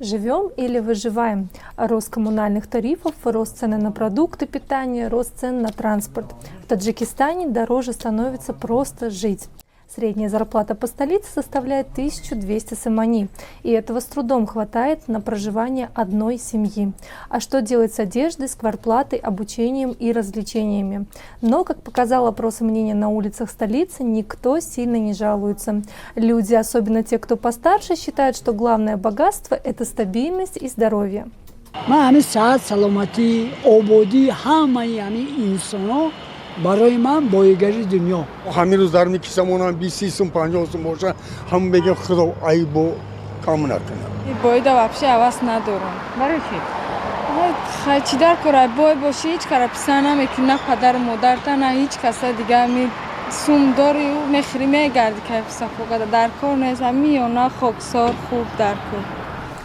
Живем или выживаем? Рост коммунальных тарифов, рост цены на продукты питания, рост цен на транспорт. В Таджикистане дороже становится просто жить. Средняя зарплата по столице составляет 1200 сомани, и этого с трудом хватает на проживание одной семьи. А что делать с одеждой, с квартплатой, обучением и развлечениями? Но, как показал опрос мнения на улицах столицы, никто сильно не жалуется. Люди, особенно те, кто постарше, считают, что главное богатство – это стабильность и здоровье. برای من بایگری دنیا همین روز در میکشم 20 50 باشه هم بگم خدا عیبو کام نکنه بایدا вообще авас ندارم. برای چی؟ چی در کار بای باشه هیچ کار پسر نمیکنه، نه پدر مادر تا نه هیچ کس دیگه. می سوم داری و میخری میگردی که فقط در کار نیست، میونه خاکسار خوب در کار.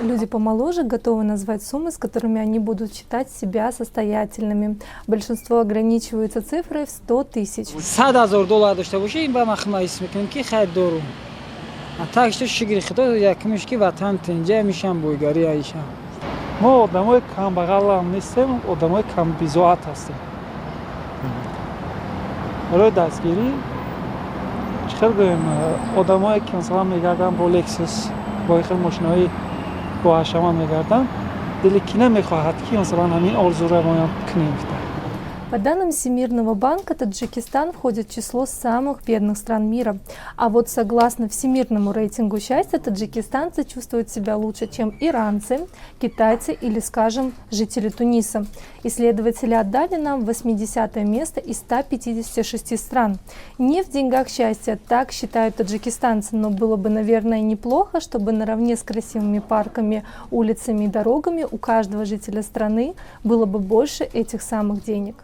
Люди помоложе готовы назвать суммы, с которыми они будут считать себя состоятельными. Большинство ограничиваются цифрой в 100 тысяч. $100,000 داشته باشه این با ما حمایت میکنیم که خیر دارم. تاکش شکر خدا یکمیش که وطن تنجه میشم بایگاری ایشم. ما آدمای کم بغل هم نیستیم، آدمای کم بیزوات هستیم. برای دستگیری چخیر گویم آدمایی که مثلا میگردن با لکسس با خیلی ماشینای با هشمان میگردن دلی کی نمیخواهد که مثلا همین آرزو رو ما کنیم. По данным Всемирного банка, Таджикистан входит в число самых бедных стран мира. А вот согласно Всемирному рейтингу счастья, таджикистанцы чувствуют себя лучше, чем иранцы, китайцы или, скажем, жители Туниса. Исследователи отдали нам 80-е место из 156 стран. Не в деньгах счастья, так считают таджикистанцы, но было бы, наверное, неплохо, чтобы наравне с красивыми парками, улицами и дорогами у каждого жителя страны было бы больше этих самых денег.